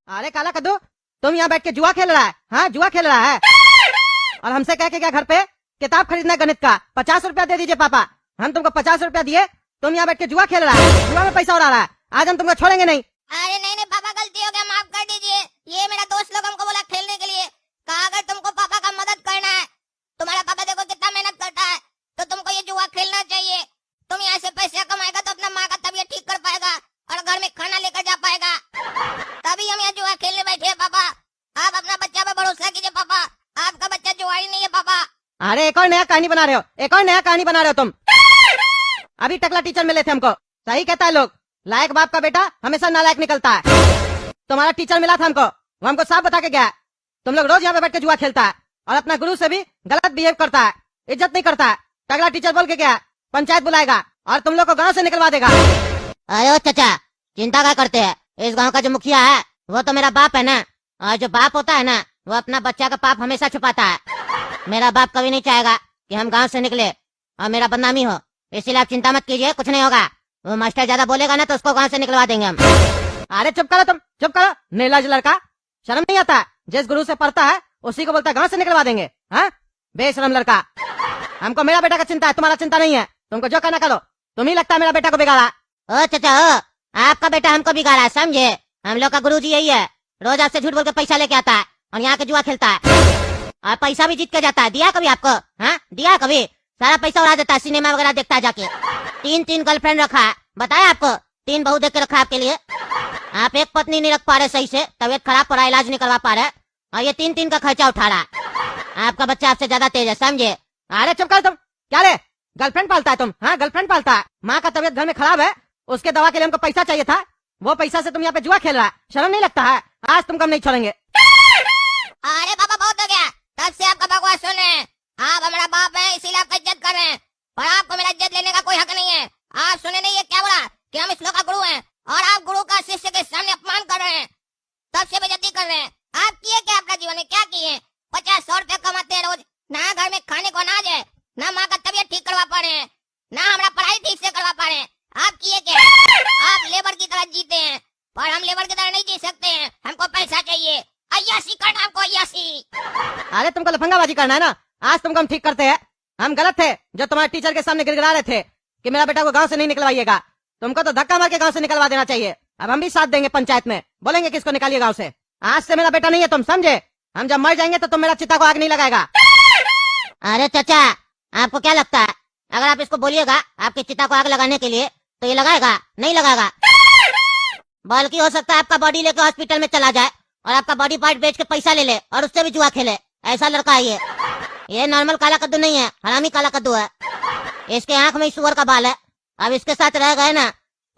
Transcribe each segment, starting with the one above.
अरे काला कद्दू, तुम यहाँ बैठ के जुआ खेल रहा है? हाँ, जुआ खेल रहा है। और हमसे कह के क्या घर पे किताब खरीदना है गणित का, 50 रुपया दे दीजिए पापा। हम तुमको 50 रुपया दिए, तुम यहाँ बैठ के जुआ खेल रहा है, जुआ में पैसा उड़ा रहा है। आज हम तुमको छोड़ेंगे नहीं। अरे नहीं नहीं पापा, गलती हो गया, माफ कर दीजिए। ये मेरा दोस्त लोग हमको बोला खेलने के लिए, कहा अगर तुमको पापा का मदद करना है, तुम्हारा पापा देखो कितना मेहनत करता है, तो तुमको ये जुआ खेलना चाहिए। तुम यहाँ से पैसा कमाएगा तो अपना माँ का तबीयत ठीक कर पाएगा और घर में खाना लेकर जा पाएगा। तभी हम यहाँ जुआ खेलने बैठे हैं पापा। आप अपना बच्चा पे भरोसा कीजिए पापा, आपका बच्चा जुआरी नहीं है पापा। अरे एक और नया कहानी बना रहे हो, एक और नया कहानी बना रहे हो तुम। अभी टकला टीचर मिले थे हमको, सही कहता है लोग, लायक बाप का बेटा हमेशा नालायक निकलता है। तुम्हारा टीचर मिला था हमको, वो हमको साफ बता के गया, तुम लोग रोज यहाँ पे बैठ के जुआ खेलता है और अपना गुरु से भी गलत बिहेव करता है, इज्जत नहीं करता है। टकला टीचर बोल के गया पंचायत बुलाएगा और तुम लोग को गाँव से निकलवा देगा। अरे चाचा, चिंता क्या करते हैं, इस गांव का जो मुखिया है वो तो मेरा बाप है ना, और जो बाप होता है ना वो अपना बच्चा का पाप हमेशा छुपाता है। मेरा बाप कभी नहीं चाहेगा कि हम गांव से निकले और मेरा बदनामी हो, इसलिए आप चिंता मत कीजिए, कुछ नहीं होगा। वो मास्टर ज्यादा बोलेगा ना तो उसको गांव से निकलवा देंगे हम। अरे चुप करो तुम, चुप करो, नीलाज लड़का, शर्म नहीं आता? जिस गुरु से पढ़ता है उसी को बोलता है गांव से निकलवा देंगे। हाँ, बेशरम लड़का। हमको मेरा बेटा का चिंता है, तुम्हारा चिंता नहीं है। तुमको जो करना करो, तुम ही लगता है मेरा बेटा को बिगाड़ा। ओ चाचा, ओ आपका बेटा हमको बिगाड़ा है, समझे? हम लोग का गुरुजी यही है, रोज आपसे झूठ बोल के पैसा लेके आता है और यहाँ के जुआ खेलता है और पैसा भी जीत के जाता है। दिया कभी आपको? हाँ, दिया कभी? सारा पैसा उड़ा देता है, सिनेमा वगैरह देखता है जाके। 3 गर्लफ्रेंड रखा है, बताया आपको? 3 बहू देख के रखा है आपके लिए। आप एक पत्नी नहीं रख पा रहे सही से, तबियत खराब पड़ा, इलाज नहीं करवा पा रहे, और ये 3 का खर्चा उठा रहा है। आपका बच्चा आपसे ज्यादा तेज है, समझे? अरे चुप करो तुम, क्या रे गर्लफ्रेंड पालता है तुम? हाँ, गर्लफ्रेंड पालता है। माँ का तबियत घर में खराब है, उसके दवा के लिए हमको पैसा चाहिए था, वो पैसा से तुम यहाँ पे जुआ खेल रहा है, शर्म नहीं लगता है? आज तुमको हम नहीं छोड़ेंगे। अरे पापा बहुत हो गया, तब से आपका बकवास सुने। आप हमारा बाप है इसीलिए आपका इज्जत कर रहे हैं, और आपको मेरा इज्जत लेने का कोई हक नहीं है। आप सुने नहीं, ये क्या बोला कि हम इस लोग का गुरु हैं और आप गुरु का शिष्य के सामने अपमान कर रहे हैं, तब से बेइज्जती कर रहे हैं। आप किए क्या अपना जीवन में, क्या किए? 50-100 रुपया कमाते हैं रोज, ना घर में खाने को अनाज है, ना माँ का तबियत ठीक करवा पा रहे हैं, ना हमारा पढ़ाई ठीक से करवा पा रहे हैं। आप किए क्या? आप लेबर की तरह जीते हैं, पर हम लेबर की तरह नहीं जी सकते हैं, हमको पैसा चाहिए, अय्यासी करना हमको, अय्यासी। अरे तुमको लफंगाबाजी करना है ना, आज तुमको हम ठीक करते हैं। हम गलत थे जो तुम्हारे टीचर के सामने गिड़गिड़ा रहे थे कि मेरा बेटा को गांव से नहीं निकलवाइएगा। तुमको तो धक्का मार के गांव से निकलवा देना चाहिए। अब हम भी साथ देंगे पंचायत में, बोलेंगे किसको निकालिए गांव से। आज से मेरा बेटा नहीं है तुम, समझे? हम जब मर जाएंगे तो तुम मेरा चिता को आग नहीं लगाएगा। अरे चाचा, आपको क्या लगता है अगर आप इसको बोलिएगा आपकी चिता को आग लगाने के लिए तो ये लगाएगा? नहीं लगाएगा। बल्कि हो सकता है आपका बॉडी लेकर हॉस्पिटल में चला जाए और आपका बॉडी पार्ट बेच के पैसा ले ले और उससे भी जुआ खेले। ऐसा लड़का है ये नॉर्मल काला कद्दू नहीं है, हरामी काला कद्दू है। इसके आंख में सुअर का बाल है। अब इसके साथ रह गए ना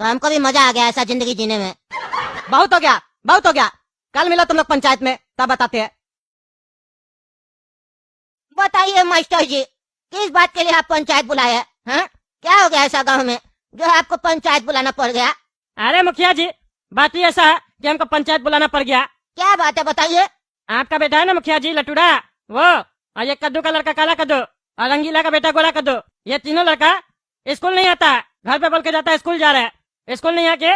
तो हमको भी मजा आ गया ऐसा जिंदगी जीने में। बहुत हो गया, बहुत हो गया। कल मिलो तुम लोग पंचायत में, तब बताते हैं। बताइए मास्टर जी, किस बात के लिए आप पंचायत बुलाए हैं? हाँ? क्या हो गया ऐसा गाँव में जो आपको पंचायत बुलाना पड़ गया? अरे मुखिया जी, बात ही ऐसा है कि हमको पंचायत बुलाना पड़ गया। क्या बात है, बताइए। आपका बेटा है ना मुखिया जी, लटूड़ा, वो, और ये कद्दू का लड़का काला कद्दू, और रंगीला का बेटा गोरा कद्दू, ये तीनों लड़का स्कूल नहीं आता, घर पे बोल के जाता है स्कूल जा रहा है, स्कूल नहीं आके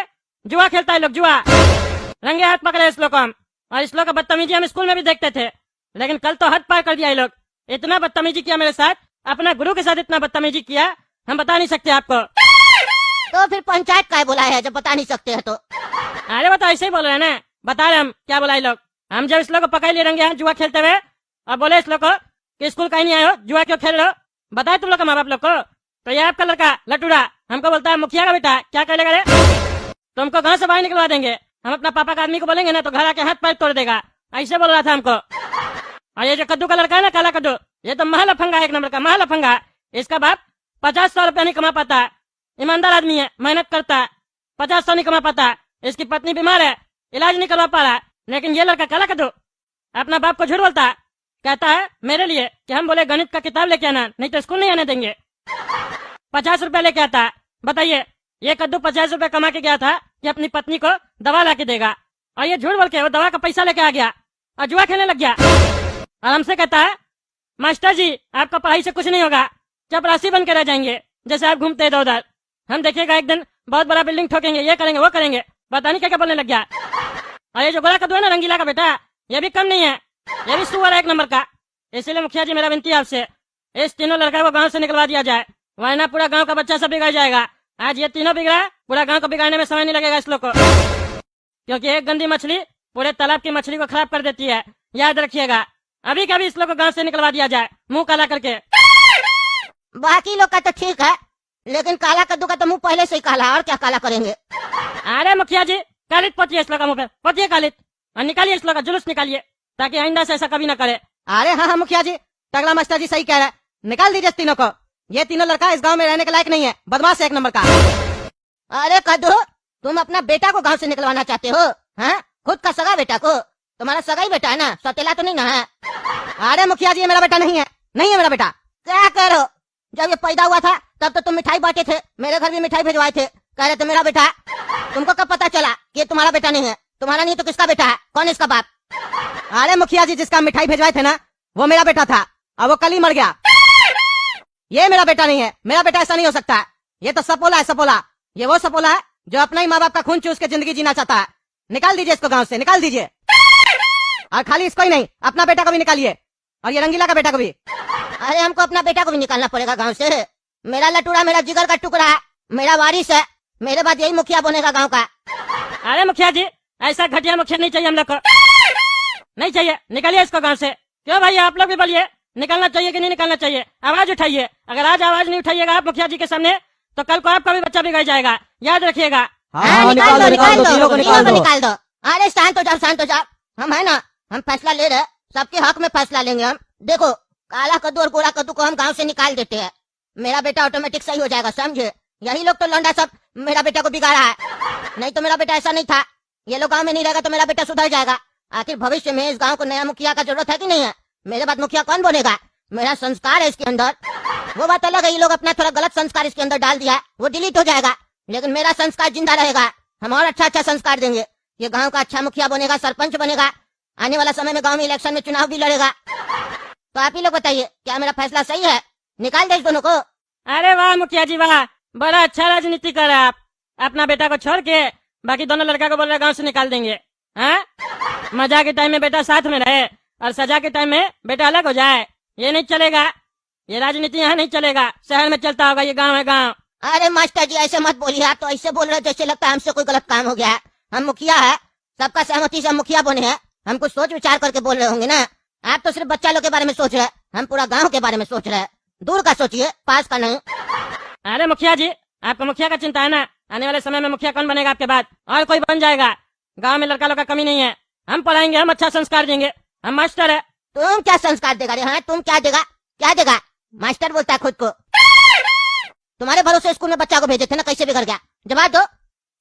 जुआ खेलता है लोग, जुआ। रंगे हाथ पकड़े इस लोग को हम, और इस लोग का बदतमीजी हम स्कूल में भी देखते थे, लेकिन कल तो हद पार कर दिया ये लोग। इतना बदतमीजी किया मेरे साथ, अपना गुरु के साथ इतना बदतमीजी किया, हम बता नहीं सकते आपको। तो फिर पंचायत का बुलाया है जब बता नहीं सकते हैं तो? अरे वो तो ऐसे ही बोल रहे हैं ना, बता रहे हम क्या बोला लोग। हम जब इस लोग को पकड़ लिए रंगे हाथ जुआ खेलते हुए और बोले इस लोग को कि स्कूल कहीं नहीं आए हो, जुआ क्यों खेल रहे हो, बताए तुम लोग का माँ बाप लोग को, तो ये आपका लड़का लटूड़ा हमको बोलता है मुखिया का बेटा क्या करेगा रे, तुमको घर से बाहर निकलवा देंगे, हम अपना पापा का आदमी को बोलेंगे ना तो घर आके हाथ पैर तोड़ देगा, ऐसे बोल रहा था हमको। और ये जो कद्दू का लड़का है ना, काला कद्दू, ये तो महलफंगा, एक नंबर का महलफंगा। इसका बाप 50-100 रुपया नहीं कमा पाता है, ईमानदार आदमी है, मेहनत करता है, 50-100 नहीं कमा पाता है। इसकी पत्नी बीमार है, इलाज नहीं करवा पा रहा है, लेकिन ये लड़का काला कद्दू अपना बाप को झूठ बोलता है, कहता है मेरे लिए कि हम बोले गणित का किताब लेके आना नहीं तो स्कूल नहीं आने देंगे। 50 रुपया लेके आता है। बताइए, ये कद्दू 50 रुपया कमा के गया था कि अपनी पत्नी को दवा ला के देगा, और ये झूठ बोल के वो दवा का पैसा लेके आ गया और जुआ खेलने लग गया। और हमसे कहता है मास्टर जी आपका पढ़ाई से कुछ नहीं होगा, चपरासी बन के रह जाएंगे, जैसे आप घूमते इधर उधर। हम देखिएगा एक दिन बहुत बड़ा बिल्डिंग ठोकेंगे, ये करेंगे वो करेंगे, पता नहीं क्या क्या बोलने लग गया। और ये जो गोरा कद्दू है ना रंगीला का बेटा, ये भी कम नहीं है, ये भी सुअर है एक नंबर का। इसीलिए मुखिया जी मेरा विनती है आपसे, इस तीनों लड़का को गांव से निकलवा दिया जाए, वरना पूरा गांव का बच्चा सब बिगड़ जाएगा। आज ये तीनों बिगड़ा, पूरा गांव को बिगाड़ने में समय नहीं लगेगा इस लोग को, क्योंकि एक गंदी मछली पूरे तालाब की मछली को खराब कर देती है। याद रखिएगा, अभी कभी इस लोग को गांव से निकलवा दिया जाए, मुंह काला करके। बाकी लोग का तो ठीक है, लेकिन काला कद्दू का तो मुंह पहले से ही काला, और क्या काला करेंगे। अरे मुखिया जी, कालित पोतिए इस लोग का मुंह पे, पोतिए कालित, और निकालिए इस लोग का जुलूस निकालिए, ताकि आइंदा से ऐसा कभी ना करे। अरे हाँ मुखिया जी, टगला मास्टर जी सही कह रहा है, निकाल दीजिए इस तीनों को। ये तीनों लड़का इस गांव में रहने के लायक नहीं है, बदमाश है एक नंबर का। अरे कद्दू, तुम अपना बेटा को गांव से निकलवाना चाहते हो? हाँ, खुद का सगा बेटा को? तुम्हारा सगा ही बेटा है ना, सौतेला तो नहीं ना है? अरे मुखिया जी, ये मेरा बेटा नहीं है, नहीं है मेरा बेटा। क्या करो, जब ये पैदा हुआ था तब तो तुम मिठाई बांटे थे, मेरे घर भी मिठाई भिजवाए थे, कह रहे थे मेरा बेटा। तुमको कब पता चला कि ये तुम्हारा बेटा नहीं है? तुम्हारा नहीं तो किसका बेटा है? कौन है इसका बाप? अरे मुखिया जी, जिसका मिठाई भिजवाए थे ना, वो मेरा बेटा था, अब वो कल ही मर गया। ये मेरा बेटा नहीं है, मेरा बेटा ऐसा नहीं हो सकता है। ये तो सपोला है, सपोला। ये वो सपोला है जो अपना ही माँ बाप का खून चूस के जिंदगी जीना चाहता है। निकाल दीजिए इसको गांव से, निकाल दीजिए। और खाली इसको ही नहीं, अपना बेटा को भी निकालिए, और ये रंगीला का बेटा को भी। अरे हमको अपना बेटा को भी निकालना पड़ेगा गांव से? मेरा लटूरा मेरा जिगर का टुकड़ा है, मेरा वारिस है, मेरे बाद यही मुखिया बनेगा गांव का। अरे मुखिया जी, ऐसा घटिया मुखिया नहीं चाहिए हम लोग को, नहीं चाहिए। निकालिए इसको गांव से। क्यों भाई, आप लोग भी बोलिए, निकालना चाहिए कि नहीं निकालना चाहिए? आवाज उठाइए। अगर आज आवाज नहीं उठाइएगा आप मुखिया जी के सामने, तो कल को आपका भी बच्चा बिगड़ जाएगा, याद रखिएगा। हाँ, निकाल दो, निकाल दो, तीनों को निकाल दो। निकाल दो। अरे शांत हो जाओ, शांत हो जाओ। हम है ना, हम फैसला ले रहे, सबके हक में फैसला लेंगे हम। देखो, काला कद्दू और गोरा कद्दू को हम गांव से निकाल देते हैं, मेरा बेटा ऑटोमेटिक सही हो जाएगा, समझे? यही लोग तो लौंडा सब मेरा बेटा को बिगाड़ा है, नहीं तो मेरा बेटा ऐसा नहीं था। ये लोग गांव में नहीं रहेगा तो मेरा बेटा सुधर जाएगा। आखिर भविष्य में इस गांव को नया मुखिया का जरूरत है कि नहीं है? मेरे बाद मुखिया कौन बनेगा? मेरा संस्कार है इसके अंदर। वो बात अलग है, ये लोग अपना थोड़ा गलत संस्कार इसके अंदर डाल दिया है, वो डिलीट हो जाएगा, लेकिन मेरा संस्कार जिंदा रहेगा। हम और अच्छा अच्छा संस्कार देंगे, ये गांव का अच्छा मुखिया बनेगा, सरपंच बनेगा, आने वाला समय में गांव में इलेक्शन में चुनाव भी लड़ेगा। तो आप ही लोग बताइए, क्या मेरा फैसला सही है? निकाल दे इस दोनों को। अरे वाह मुखिया जी वाह, बड़ा अच्छा राजनीति कर रहे हैं आप। अपना बेटा को छोड़ के बाकी दोनों लड़का को बोल रहे गांव से निकाल देंगे। हाँ, मजा के टाइम में बेटा साथ में रहे और सजा के टाइम में बेटा अलग हो जाए, ये नहीं चलेगा। ये राजनीति यहाँ नहीं चलेगा, शहर में चलता होगा, ये गांव है गांव। अरे मास्टर जी ऐसे मत बोलिए, आप तो ऐसे बोल रहे जैसे लगता है हमसे कोई गलत काम हो गया है। हम मुखिया है, सबका सहमति से हम मुखिया बने हैं, हम कुछ सोच विचार करके बोल रहे होंगे ना। आप तो सिर्फ बच्चा लोग के बारे में सोच रहे हैं, हम पूरा गांव के बारे में सोच रहे हैं। दूर का सोचिए, पास का नहीं। अरे मुखिया जी, आपको मुखिया का चिंता है ना, आने वाले समय में मुखिया कौन बनेगा आपके बाद? और कोई बन जाएगा। गांव में लड़का लोग का कमी नहीं है, हम पढ़ाएंगे, हम अच्छा संस्कार देंगे, हम मास्टर है। तुम क्या संस्कार देगा रे? हाँ, तुम क्या देगा? क्या देगा? मास्टर बोलता है खुद को। तुम्हारे भरोसे स्कूल में बच्चा को भेजे थे ना, कैसे बिगड़ गया? जवाब दो।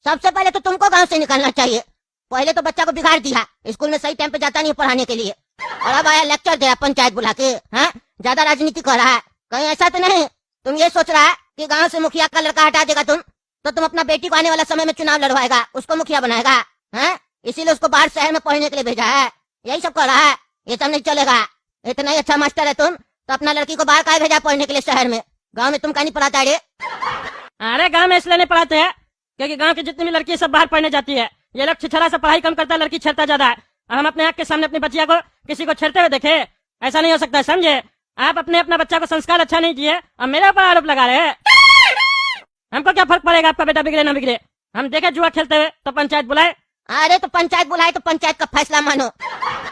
सबसे पहले तो तुमको गांव से निकालना चाहिए। पहले तो बच्चा को बिगाड़ दिया, स्कूल में सही टाइम पे जाता नहीं पढ़ाने के लिए, और अब आया लेक्चर दे पंचायत बुला के। हाँ, ज्यादा राजनीति कर रहा है। कहीं ऐसा तो नहीं तुम ये सोच रहा है कि गांव से मुखिया का लड़का हटा देगा तुम, तो तुम अपना बेटी को आने वाला समय में चुनाव लड़वाएगा, उसको मुखिया बनाएगा? हाँ, इसीलिए उसको बाहर शहर में पढ़ने के लिए भेजा है, यही सब कर रहा है। ये सब नहीं चलेगा। इतना ही अच्छा मास्टर है तुम, तो अपना लड़की को बाहर काहे भेजा पढ़ने के लिए शहर में? गांव में तुम का नहीं पढ़ाता रे? अरे गांव में इसलिए नहीं पढ़ाते हैं क्योंकि गांव की जितनी भी लड़की सब बाहर पढ़ने जाती है। ये लोग छिछरा से पढ़ाई कम करता है, लड़की छेड़ता ज्यादा है। और हम अपने आँख के सामने अपनी बच्चिया को किसी को छेड़ते हुए देखे? ऐसा नहीं हो सकता, समझे? आप अपना बच्चा को संस्कार अच्छा नहीं दिए और मेरे ऊपर आरोप लगा रहे हैं। हमको क्या फर्क पड़ेगा आपका बेटा बिगड़े ना बिगड़े? हम देखे जुआ खेलते हुए तो पंचायत बुलाए। अरे तो पंचायत बुलाए तो पंचायत का फैसला मानो।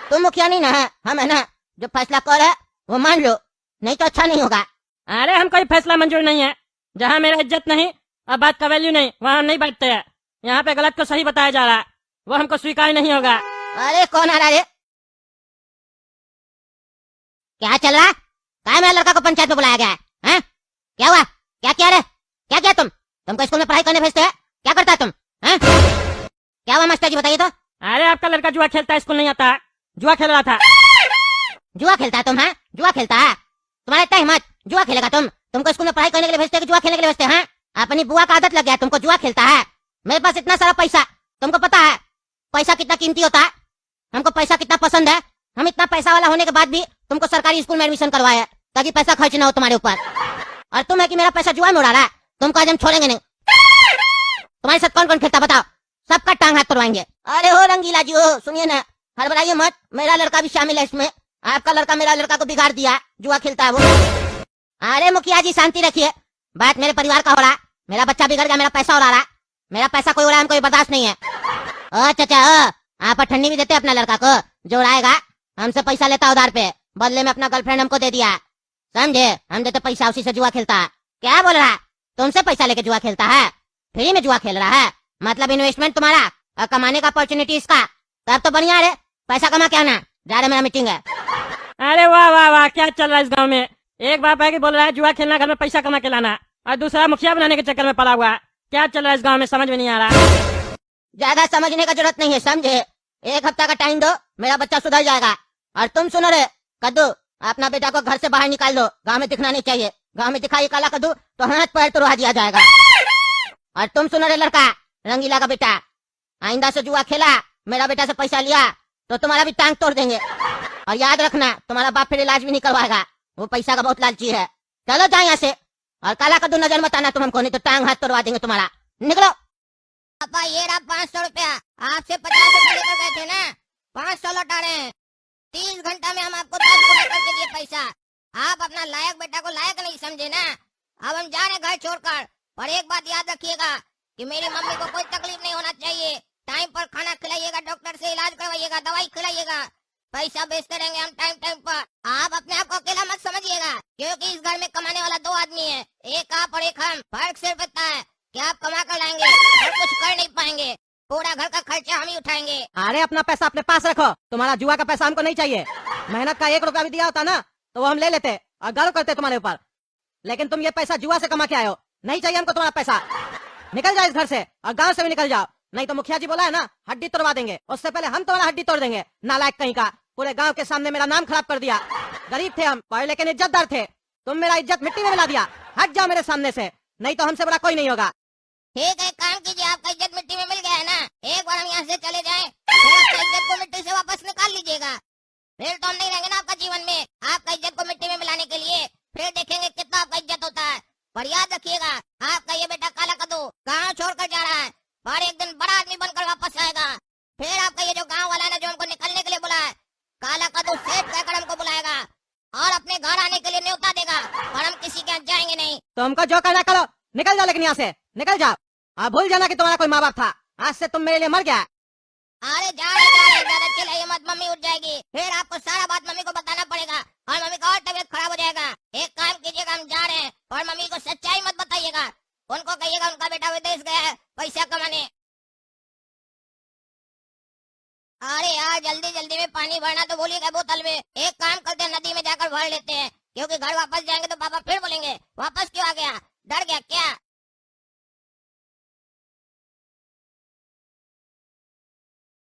तुम मुखिया नहीं ना है, हम है ना, जो फैसला कर है वो मान लो, नहीं तो अच्छा नहीं होगा। अरे हम कोई फैसला मंजूर नहीं है। जहाँ मेरा इज्जत नहीं और बात का वैल्यू नहीं, वहाँ हम नहीं बैठते हैं। यहाँ पे गलत को सही बताया जा रहा है, वो हमको स्वीकार नहीं होगा। अरे कौन आ रहा है? क्या चल रहा है? कहा मेरा लड़का को पंचायत में बुलाया गया है? हैं? क्या हुआ? क्या किया रे? क्या किया तुमको स्कूल में पढ़ाई करने भेजते हैं? क्या करता है तुम? हैं? क्या हुआ मास्टर जी, बताइए तो। अरे आपका लड़का जुआ खेलता है, स्कूल नहीं आता, जुआ खेल रहा था। जुआ खेलता है तुम? हैं? जुआ खेलता है? तुम्हारा इतना हिम्मत, जुआ खेलेगा तुम? तुमको स्कूल में पढ़ाई करने के लिए भेजते हैं कि जुआ खेलने के लिए भेजते हैं? अपनी बुआ का आदत लग गया, तुमको जुआ खेलता है। मेरे पास इतना सारा पैसा, तुमको पता है पैसा कितना कीमती होता है? हमको पैसा कितना पसंद है। हम इतना पैसा वाला होने के बाद भी तुमको सरकारी स्कूल में एडमिशन करवाया है ताकि पैसा खर्च ना हो तुम्हारे ऊपर। और तुम है कि मेरा पैसा जुआ में उड़ा रहा है। तुमको आज हम छोड़ेंगे नहीं। तुम्हारे साथ कौन कौन खेलता बताओ? सबका टांग हाथ तोड़वाएंगे। अरे हो रंगीला जी हो, सुनिए ना, हड़बड़ाइए मत, मेरा लड़का भी शामिल है इसमें। आपका लड़का मेरा लड़का को बिगाड़ दिया, जुआ खेलता है वो। अरे मुखिया जी शांति रखिए, बात मेरे परिवार का हो रहा, मेरा बच्चा बिगड़ गया, मेरा पैसा उड़ा रहा, मेरा पैसा कोई उड़ाए, हमको ये बर्दाश्त नहीं है। ओ चाचा आप ठंडी भी देते अपना लड़का को, जो उड़ाएगा हमसे पैसा लेता उधार पे, बदले में अपना गर्लफ्रेंड हमको दे दिया, समझे, हम देते पैसा, उसी से जुआ खेलता है। क्या बोल रहा है, तुमसे पैसा लेके जुआ खेलता है, फ्री में जुआ खेल रहा है, मतलब इन्वेस्टमेंट तुम्हारा और कमाने का अपॉर्चुनिटी इसका, तब तो बढ़िया है, पैसा कमा के आना, जा रहे मेरा मीटिंग है। अरे वाह वाह वाह, क्या चल रहा है इस गांव में। एक बाप है कि बोल रहा है जुआ खेलना, घर में पैसा कमा के लाना, और दूसरा मुखिया बनाने के चक्कर में पड़ा हुआ है। क्या चल रहा है इस गांव में, समझ में नहीं आ रहा। ज्यादा समझने का जरूरत नहीं है, समझे, 1 हफ्ता का टाइम दो, मेरा बच्चा सुधर जाएगा। और तुम सुनो रे कद्दू, अपना बेटा को घर से बाहर निकाल दो, गांव में दिखना नहीं चाहिए, गांव में दिखाई काला कद्दू तो हाथ पैर तोड़वा दिया जाएगा। और तुम सुनो रे लड़का, रंगीला का बेटा, आइंदा से जुआ खेला, मेरा बेटा से पैसा लिया तो तुम्हारा भी टांग तोड़ देंगे। और याद रखना, तुम्हारा बाप फिर इलाज भी नहीं करवाएगा, वो पैसा का बहुत लालची है। चलो जाओ यहाँ से, और काला कद्दू नजर मत आना तुम हमको, नहीं तो टांग हाथ तोड़वा देंगे तुम्हारा, निकलो। पापा ये रहा 500 रुपया, आपसे 50 रुपया लेकर गए थे ना, 500 लौटा रहे हैं। 30 घंटा में हम आपको 10 गुना करके दिए पैसा, आप अपना लायक बेटा को लायक नहीं समझे ना। अब हम जा रहे घर छोड़कर, पर एक बात याद रखिएगा कि मेरी मम्मी को कोई तकलीफ नहीं होना चाहिए। टाइम पर खाना खिलाइएगा, डॉक्टर से इलाज करवाइएगा, दवाई खिलाइएगा, पैसा बेचते रहेंगे हम टाइम टाइम पर। आप अपने आप को अकेला मत समझिएगा, क्योंकि इस घर में कमाने वाला 2 आदमी है, एक आप और एक हम। फर्क सिर्फ इतना है कि आप कमा कर लाएंगे और कुछ कर नहीं पाएंगे, पूरा घर का खर्चा हम ही उठाएंगे। अरे अपना पैसा अपने पास रखो, तुम्हारा जुआ का पैसा हमको नहीं चाहिए। मेहनत का 1 रुपया भी दिया होता ना तो वो हम ले लेते और गर्व करते तुम्हारे ऊपर, लेकिन तुम ये पैसा जुआ से कमा के आए हो, नहीं चाहिए हमको तुम्हारा पैसा। निकल जाओ इस घर से, और गांव से भी निकल जाओ, नहीं तो मुखिया जी बोला है ना, हड्डी तोड़वा देंगे, उससे पहले हम तुम्हारा हड्डी तोड़ देंगे। नालायक कहीं का, पूरे गांव के सामने मेरा नाम खराब कर दिया। गरीब थे हम, पढ़े लेकिन इज्जतदार थे, तुम मेरा इज्जत मिट्टी में मिला दिया। हट जाओ मेरे सामने से, नहीं तो हमसे बड़ा कोई नहीं होगा। ठीक है, काम कीजिए, आपका इज्जत मिट्टी में मिल गया है ना, एक बार हम यहाँ से चले जाएं, फिर आपका इज्जत को मिट्टी से वापस निकाल लीजिएगा, फिर तो हम नहीं रहेंगे ना आपका जीवन में। आपका इज्जत को मिट्टी में मिलाने के लिए फिर देखेंगे कितना आपका इज्जत होता है। पर याद रखिएगा, आपका ये बेटा काला कद्दू गाँव छोड़कर जा रहा है, और एक दिन बड़ा आदमी बनकर वापस आएगा। फिर आपका ये जो गाँव वाला है ना, जो हमको निकलने के लिए बुला है, काला कद्दू सेठ कहकर हमको बुलाएगा और अपने घर आने के लिए न्योता देगा, और हम किसी के यहाँ जाएंगे नहीं। तो हमको जो करना करो, निकल जाओ, लेकिन यहाँ से निकल जाओ। आप भूल जाना कि तुम्हारा कोई माँ बाप था, आज से तुम मेरे लिए मर गया। अरे जा रहे ज्यादा चिल्लाइए मत, मम्मी उठ जाएगी, फिर आपको सारा बात मम्मी को बताना पड़ेगा और मम्मी का और तबीयत खराब हो जाएगा। एक काम कीजिएगा, हम जा रहे हैं और मम्मी को सच्चाई मत बताइएगा, उनको कहिएगा उनका बेटा विदेश गया है पैसा कमाने। अरे यार जल्दी जल्दी में पानी भरना तो भूल ही गए बोतल में। एक काम करते हैं, नदी में जाकर भर लेते हैं, क्योंकि घर वापस जाएंगे तो पापा फिर बोलेंगे वापस क्यों आ गया, डर गया क्या।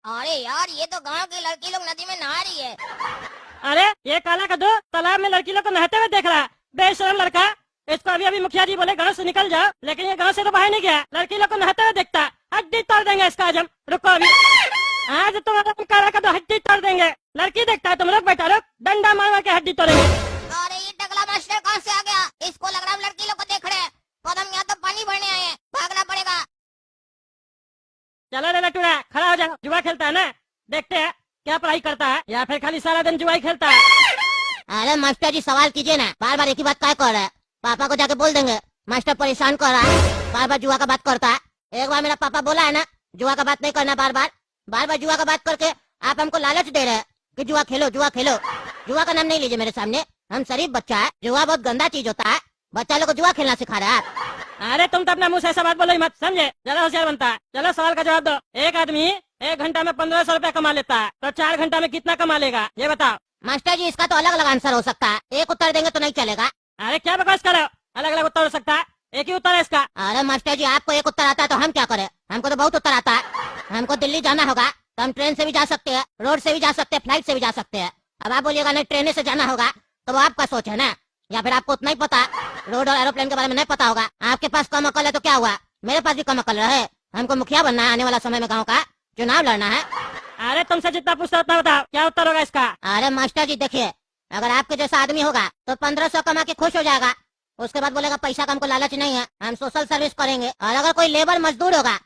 अरे यार ये तो गांव की लड़की लोग नदी में नहा रही है। अरे ये काला कद्दू तालाब में लड़की लोग को नहाते हुए देख रहा है, बेशरम लड़का। इसको अभी अभी मुखिया जी बोले गांव से निकल जाओ, लेकिन ये गांव से तो बाहर नहीं गया, लड़की लोग को नहाते हुए देखता है। हड्डी तोड़ देंगे इसका आज हम, रुको अभी, आज तुम्हारा काला कद्दू हड्डी तोड़ देंगे। लड़की देखता है, तुम लोग बैठा रहो, डंडा मार मार के हड्डी तोड़ेंगे। अरे ये टकला मास्टर कहाँ से आ गया, इसको लग रहा है हम लड़की लोग को देख रहे हैं, और हम यहाँ तो पानी भरने आए हैं, भागना पड़ेगा। चलो रे लटूरा, खड़ा हो जाओ, जुआ खेलता है ना, देखते हैं क्या पढ़ाई करता है या फिर खाली सारा दिन जुआ ही खेलता है। अरे मास्टर जी सवाल कीजिए ना, बार बार एक ही बात क्या कर रहा है, पापा को जाके बोल देंगे मास्टर परेशान कर रहा है, बार बार जुआ का बात करता है। एक बार मेरा पापा बोला है ना, जुआ का बात नहीं करना, बार बार जुआ का बात करके आप हमको लालच दे रहे हैं कि जुआ खेलो जुआ खेलो। जुआ का नाम नहीं लीजिए मेरे सामने, हम शरीफ बच्चा है, जुआ बहुत गंदा चीज होता है, बच्चा लोग को जुआ खेलना सिखा रहा है आप। अरे तुम तो अपना मुंह से ऐसा बात बोलो ही मत, समझे, ज्यादा होशियार बनता है। चलो सवाल का जवाब दो, एक आदमी 1 घंटा में 1500 रुपया कमा लेता है, तो 4 घंटा में कितना कमा लेगा ये बताओ। मास्टर जी इसका तो अलग अलग आंसर हो सकता है, एक उत्तर देंगे तो नहीं चलेगा। अरे क्या बकवास करो, अलग अलग उत्तर हो सकता है, एक ही उत्तर है इसका। अरे मास्टर जी आपको एक उत्तर आता है तो हम क्या करें, हमको तो बहुत उत्तर आता है। हमको दिल्ली जाना होगा तो हम ट्रेन से भी जा सकते हैं, रोड से भी जा सकते हैं, फ्लाइट से भी जा सकते हैं। अब आप बोलिएगा नहीं ट्रेन से जाना होगा, तो वो आपका सोच है ना, या फिर आपको उतना ही पता, रोड और एरोप्लेन के बारे में नहीं पता होगा। आपके पास कम अकल है तो क्या हुआ, मेरे पास भी कम अकल है, हमको मुखिया बनना है, आने वाला समय में गाँव का चुनाव लड़ना है। अरे तुमसे जितना पूछता उतना बताओ, क्या उत्तर होगा इसका। अरे मास्टर जी देखिए, अगर आपके जैसा आदमी होगा तो 1500 कमा के खुश हो जाएगा, उसके बाद बोलेगा पैसा का हमको लालच नहीं है, हम सोशल सर्विस करेंगे। और अगर कोई लेबर मजदूर होगा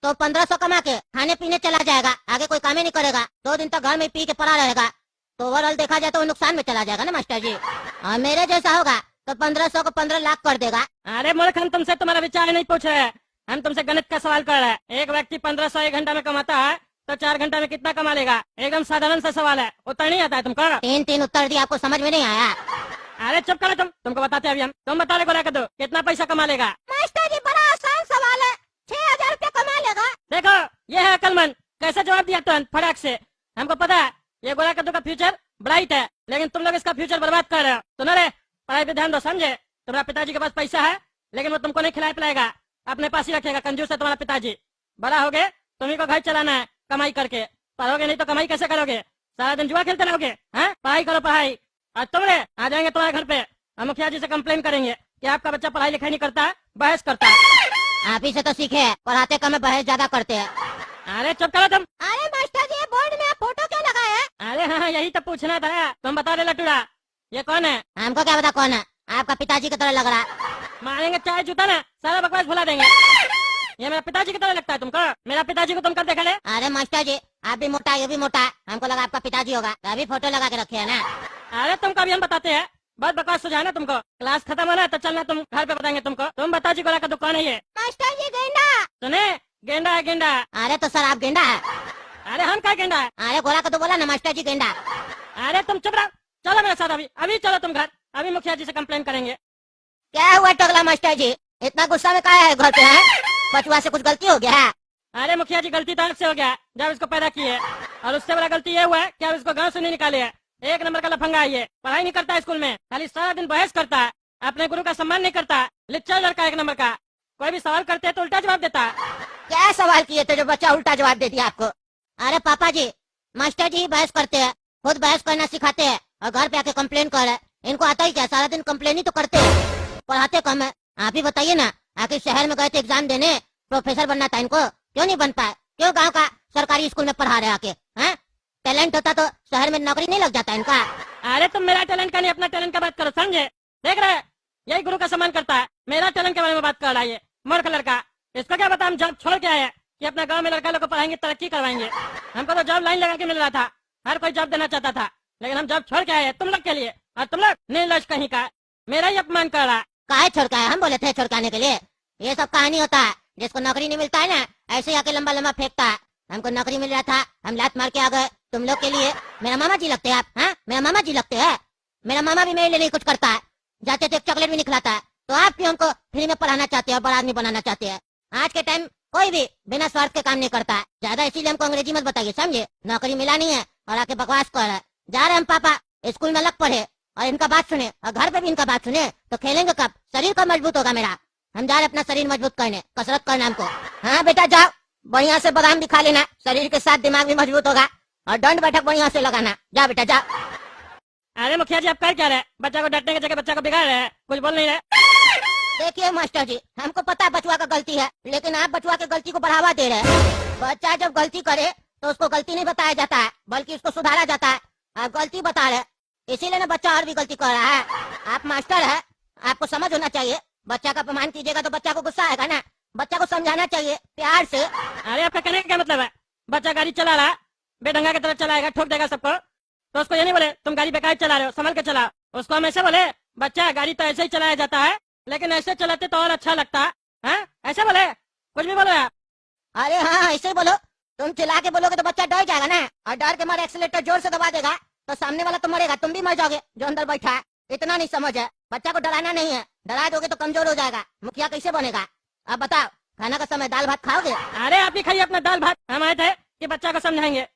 तो 1500 कमा के खाने पीने चला जाएगा, आगे कोई काम ही नहीं करेगा, 2 दिन तक घर में पी के पड़ा रहेगा, तो ओवरऑल देखा जाए तो वो नुकसान में चला जाएगा ना मास्टर जी। और मेरे जैसा होगा तो 1500 को 15 लाख कर देगा। अरे मूर्ख, हम तुमसे तुम्हारा विचार नहीं पूछ रहे हैं, हम तुमसे गणित का सवाल कर रहे हैं। एक व्यक्ति 1500 1 घंटा में कमाता है तो 4 घंटा में कितना कमा लेगा? एकदम साधारण सा सवाल है, उत्तर नहीं आता है तुमको? 3 उत्तर दिया, आपको समझ में नहीं आया? अरे चुप करो तुमको बताते हैं अभी हम। तुम बता ले गोरा कद्दू, कितना पैसा कमा लेगा? मास्टर जी बड़ा आसान सवाल है, 6000 रुपया कमा लेगा। देखो ये है अकलमंद, कैसे जवाब दिया तुरंत फटाक से। हमको पता है ये गोरा कद्दू का फ्यूचर ब्राइट है, लेकिन तुम लोग इसका फ्यूचर बर्बाद कर रहे हो। सुनो रे, पढ़ाई पे ध्यान दो, समझे? तुम्हारा पिताजी के पास पैसा है, लेकिन वो तुमको नहीं खिलाए पिलाएगा, अपने पास ही रखेगा। कंजूस है तुम्हारा पिताजी। बड़ा होगे तुम्ही को घर चलाना है कमाई करके, पढ़ोगे नहीं तो कमाई कैसे करोगे? सारा दिन जुआ खेलते रहोगे? हैं? पढ़ाई करो पढ़ाई। और तुम रे आ जाएंगे तुम्हारे घर पे, हम मुखिया जी से कंप्लेन करेंगे कि आपका बच्चा पढ़ाई लिखाई नहीं करता है, बहस करता है। आप ही से तो सीखे हैं, पढ़ाते कम है, बहस ज्यादा करते हैं। अरे चुप करो तुम। अरे मास्टर जी बोर्ड में आप फोटो क्यों लगाए हैं? अरे हाँ यही तो पूछना था, तुम बता दे लटूरा ये कौन है? हमको क्या पता कौन है, आपका पिताजी की तरह लग रहा है। मारेंगे चाय जूता ना, सारा बकवास भुला देंगे। ये मेरा पिताजी की तरह लगता है तुमको? मेरा पिताजी को तुम कब देखा ले? अरे मास्टर जी आप भी मोटा, ये भी मोटा है, हमको लगा आपका पिताजी होगा, तभी फोटो लगा के रखे है ना। अरे तुमको अभी हम बताते हैं, बहुत बकवास सुझाव ना तुमको। क्लास खत्म होना तो चलना, तुम घर पे बताएंगे तुमको। तुम बताजी गोरा का दुकान है ये। मास्टर जी गेंडा। सुने, गेंडा है गेंडा। अरे तो सर आप गेंडा है। अरे हम क्या गेंडा है? अरे गोरा का तो बोला ना मास्टर जी गेंडा। अरे तुम चुप रहो, चलो मेरे साथ अभी अभी चलो तुम घर, अभी मुखिया जी से कंप्लेन करेंगे। क्या हुआ टगला मास्टर जी, इतना गुस्सा में काहे है घर पे है? बचवा से कुछ गलती हो गया है? अरे मुखिया जी गलती तो आपसे हो गया जब इसको पैदा किए, और उससे बड़ा गलती ये हुआ है कि अब इसको गांव से नहीं निकाले है। 1 नंबर का लफंगा है ये, पढ़ाई नहीं करता है स्कूल में, खाली सारा दिन बहस करता है, अपने गुरु का सम्मान नहीं करता, लिच्चा लड़का 1 नंबर का। कोई भी सवाल करते हैं तो उल्टा जवाब देता है। क्या सवाल किए थे जो बच्चा उल्टा जवाब दे दिया आपको? अरे पापा जी मास्टर जी बहस करते हैं, खुद बहस करना सिखाते हैं और घर पे आके कंप्लेन कर रहे हैं। इनको आता ही क्या, सारा दिन कंप्लेन ही तो करते हैं, पढ़ाते कम है। आप ही बताइए ना, आखिर शहर में गए थे एग्जाम देने, प्रोफेसर बनना था इनको, क्यों नहीं बन पाए? क्यों गांव का सरकारी स्कूल में पढ़ा रहे आके? हैं? टैलेंट होता तो शहर में नौकरी नहीं लग जाता इनका। अरे तुम मेरा टैलेंट का नहीं अपना टैलेंट का बात करो, समझे? देख रहे यही गुरु का सम्मान करता है, मेरा टैलेंट के बारे में बात कर रहा है ये मूर्ख लड़का। इसको क्या पता हम जॉब छोड़ के आए कि अपना गांव में लड़का लोग को पढ़ाएंगे, तरक्की करवाएंगे। हमको तो जॉब लाइन लगा के मिल रहा था, हर कोई जॉब देना चाहता था, लेकिन हम जॉब छोड़ के आए तुम लोग के लिए, और तुम लोग निर्लज कहीं का मेरा ही अपमान कर रहा है। काहे छोड़का है? हम बोले थे छोड़काने के लिए? ये सब कहानी होता है, जिसको नौकरी नहीं मिलता है ना ऐसे ही आके लंबा लंबा फेंकता है। हमको नौकरी मिल रहा था, हम लात मार के आ गए तुम लोग के लिए। मेरा मामा जी लगते हैं आप? हाँ मेरा मामा जी लगते हैं। मेरा मामा भी मेरे लिए नहीं कुछ करता है, जाते थे एक चॉकलेट भी नहीं खिलाता है, तो आप क्यों हमको फ्री में पढ़ाना चाहते हैं, बड़ा आदमी बनाना चाहते हैं? आज के टाइम कोई भी बिना स्वार्थ के काम नहीं करता है ज्यादा, इसीलिए हमको अंग्रेजी मत बताइए, समझे? नौकरी मिला नहीं है और आके बकवास कर रहा है। जा रहे हम पापा स्कूल में अलग पढ़े और इनका बात सुने, और घर पे भी इनका बात सुने तो खेलेंगे कब? शरीर कब मजबूत होगा मेरा? हम जा रहे अपना शरीर मजबूत करने, कसरत करना हमको। हाँ बेटा जाओ, बढ़िया से बादाम भी खा लेना, शरीर के साथ दिमाग भी मजबूत होगा, और दंड बैठक बढ़िया से लगाना। जा बेटा जा। अरे मुखिया जी आप कर क्या रहे? बच्चा को डांटने की जगह बच्चा को बिगाड़ रहे हैं, कुछ बोल नहीं रहे। देखिए मास्टर जी हमको पता है बचवा का गलती है, लेकिन आप बचवा के गलती को बढ़ावा दे रहे हैं। बच्चा जब गलती करे तो उसको गलती नहीं बताया जाता है, बल्कि उसको सुधारा जाता है। आप गलती बता रहे, इसीलिए ना बच्चा और भी गलती कर रहा है। आप मास्टर है, आपको समझ होना चाहिए। बच्चा का अपमान कीजिएगा तो बच्चा को गुस्सा आएगा ना, बच्चा को समझाना चाहिए प्यार से। अरे आपका कहने का क्या मतलब है? बच्चा गाड़ी चला रहा, बेढंगा की तरह चलाएगा, ठोक देगा सबको, तो उसको ये नहीं बोले तुम गाड़ी बेकार चला रहे हो, संभल के चलाओ। उसको हम ऐसे बोले बच्चा गाड़ी तो ऐसे ही चलाया जाता है, लेकिन ऐसे चलाते तो और अच्छा लगता है, ऐसे बोले? कुछ भी बोलो आप। अरे हाँ ऐसे ही बोलो, तुम चिल्ला के बोलोगे तो बच्चा डर जाएगा ना, और डर के मारे एक्सीलेटर जोर से दबा देगा तो सामने वाला तो मरेगा, तुम भी मर जाओगे जो अंदर बैठा है। इतना नहीं समझ है, बच्चा को डराना नहीं है, डरा दोगे तो कमजोर हो जाएगा, मुखिया कैसे बनेगा? अब बताओ, खाना का समय दाल भात खाओगे? अरे आप ही खाइए अपना दाल भात, हम आए थे कि बच्चा को समझाएंगे,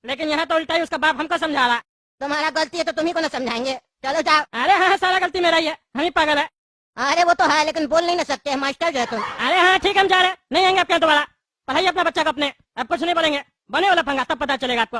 लेकिन यहाँ तो उल्टा ही उसका बाप हमको समझा रहा। तुम्हारा गलती है तो तुम्ही को ना समझाएंगे, चलो जाओ। अरे हाँ सारा गलती मेरा ही है, हम ही पागल है। अरे वो तो है, लेकिन बोल नहीं ना सकते, मास्टर जो है तुम। अरे हाँ ठीक है हम जा रहे हैं, नहीं आएंगे आपके यहाँ दोबारा। पढ़ाइए अपना बच्चा को अपने, अब कुछ नहीं बोलेंगे, बने वाला फंगा तब पता चलेगा आपको।